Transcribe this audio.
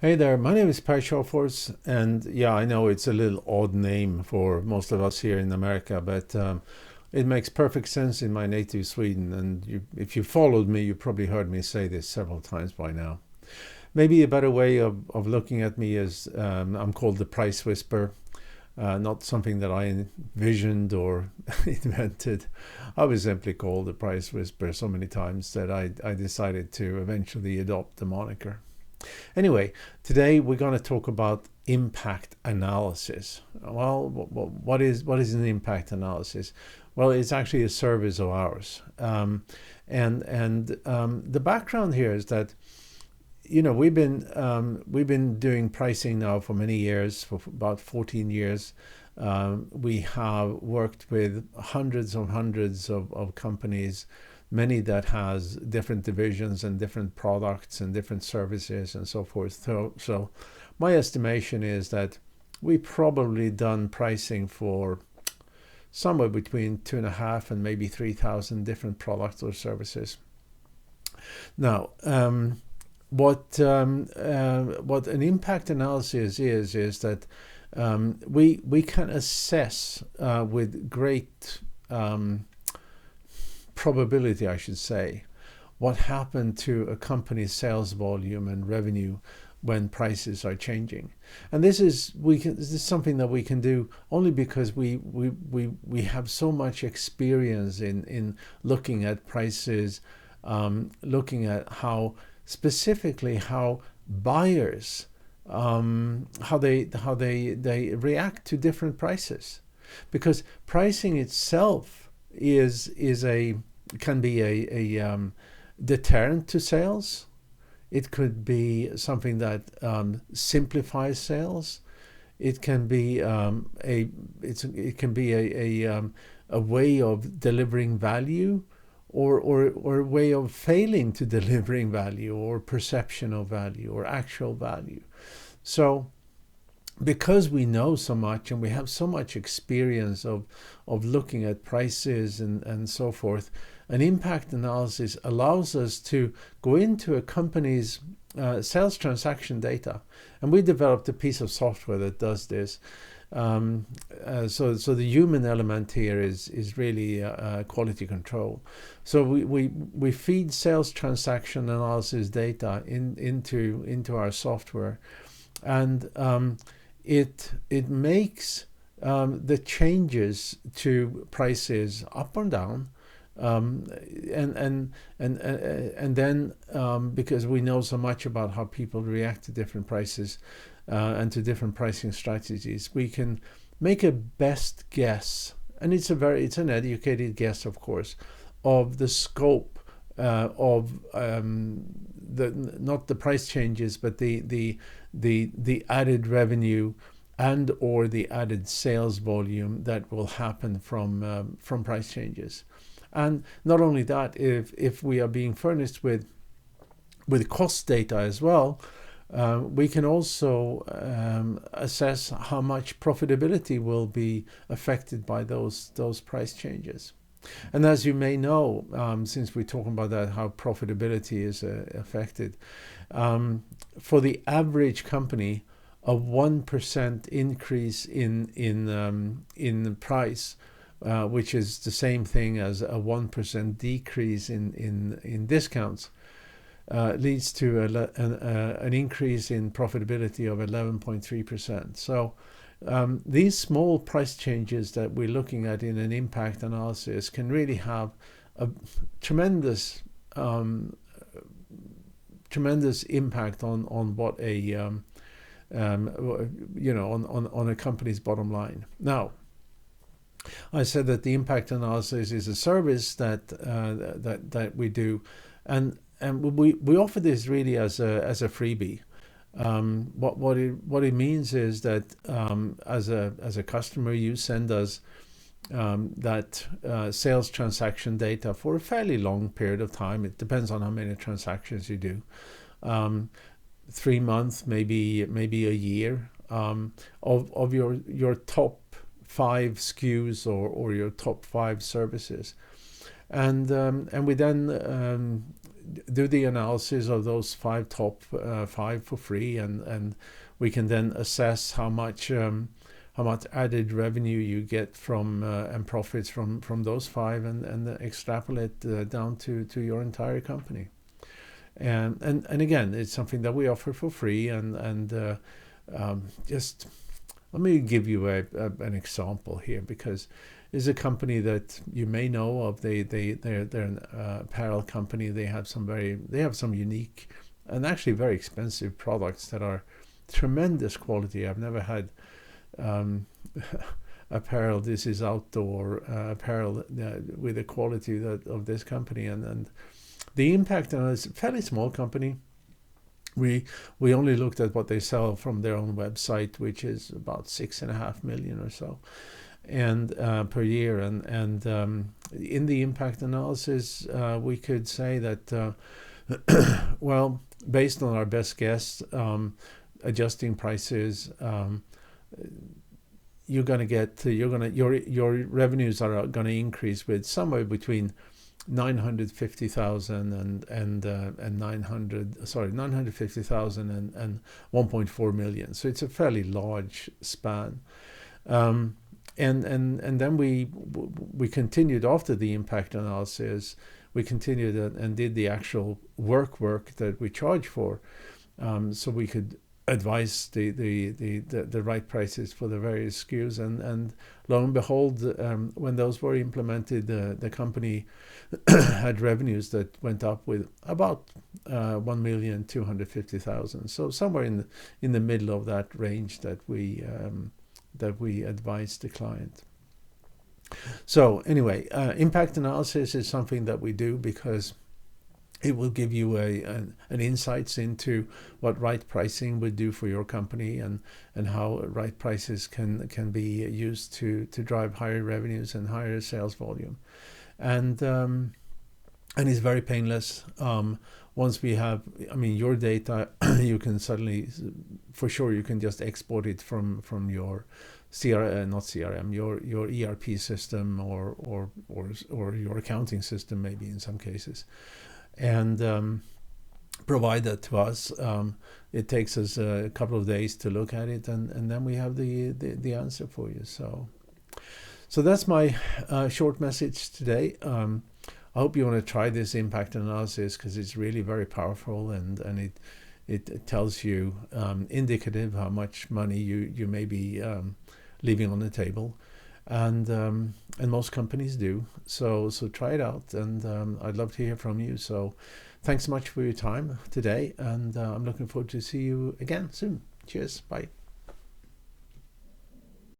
Hey there, my name is Sjofors, and yeah, I know it's a little odd name for most of us here in America, but it makes perfect sense in my native Sweden. And if you followed me, you probably heard me say this several times by now. Maybe a better way of looking at me is I'm called the Price Whisperer, not something that I envisioned or invented. I was simply called the Price Whisperer so many times that I decided to eventually adopt the moniker. Anyway, today we're going to talk about impact analysis. Well, what is an impact analysis? Well, it's actually a service of ours, and the background here is that we've been doing pricing now for many years, for about 14 years. We have worked with hundreds of companies, many that has different divisions and different products and different services and so forth. So my estimation is that we probably done pricing for somewhere between 2.5 and maybe 3,000 different products or services. Now, what an impact analysis is that we can assess with great probability, I should say, what happened to a company's sales volume and revenue when prices are changing. And this is something that we can do only because we have so much experience in looking at prices, looking at how specifically how buyers how they react to different prices, because pricing itself can be a deterrent to sales. It could be something that simplifies sales. It can be a way of delivering value, or a way of failing to delivering value, or perception of value, or actual value. So because we know so much and we have so much experience of looking at prices and so forth, an impact analysis allows us to go into a company's sales transaction data. And we developed a piece of software that does this. So the human element here is really quality control. So we feed sales transaction analysis data into our software, and it makes the changes to prices up or down, and then because we know so much about how people react to different prices and to different pricing strategies, we can make a best guess, and it's an educated guess, of course, of the scope of not the price changes, but the added revenue and or the added sales volume that will happen from price changes. And not only that, if we are being furnished with cost data as well, we can also assess how much profitability will be affected by those price changes. And as you may know, since we're talking about that, how profitability is affected, for the average company, a 1% increase in price, which is the same thing as a 1% decrease in discounts, leads to an increase in profitability of 11.3%. So these small price changes that we're looking at in an impact analysis can really have a tremendous impact on what on a company's bottom line. Now, I said that the impact analysis is a service that we do, and we offer this really as a freebie. What it means is that as a customer, you send us that sales transaction data for a fairly long period of time. It depends on how many transactions you do. 3 months, maybe a year, of your top 5 SKUs or your top 5 services, and we then do the analysis of those top five for free, and we can then assess how much added revenue you get from and profits from those five, and extrapolate down to your entire company. And again, it's something that we offer for free, and just let me give you an example here, because there's a company that you may know of. They're an apparel company. They have some unique and actually very expensive products that are tremendous quality. I've never had apparel. This is outdoor apparel with the quality of this company, and the impact on a fairly small company. We only looked at what they sell from their own website, which is about 6.5 million or so, and per year. And in the impact analysis, we could say that well, based on our best guess, adjusting prices, your revenues are going to increase with somewhere between 950,000 and 950,000 and 1.4 million. So it's a fairly large span. And then we continued after the impact analysis. We continued and did the actual work that we charge for, so we could advise the right prices for the various SKUs, and lo and behold, when those were implemented, the company had revenues that went up with about 1,250,000. So somewhere in the middle of that range that we advised the client. So anyway, impact analysis is something that we do because it will give you an insights into what right pricing would do for your company, and how right prices can be used to drive higher revenues and higher sales volume. And it's very painless. Once we have, your data, you can suddenly, for sure, you can just export it from your your ERP system, or your accounting system, maybe in some cases, and provide that to us. It takes us a couple of days to look at it, and then we have the answer for you. So that's my short message today. I hope you want to try this impact analysis, because it's really very powerful, and it tells you indicative how much money you may be leaving on the table, and most companies do. So try it out, and I'd love to hear from you. So thanks so much for your time today, and I'm looking forward to see you again soon. Cheers, bye.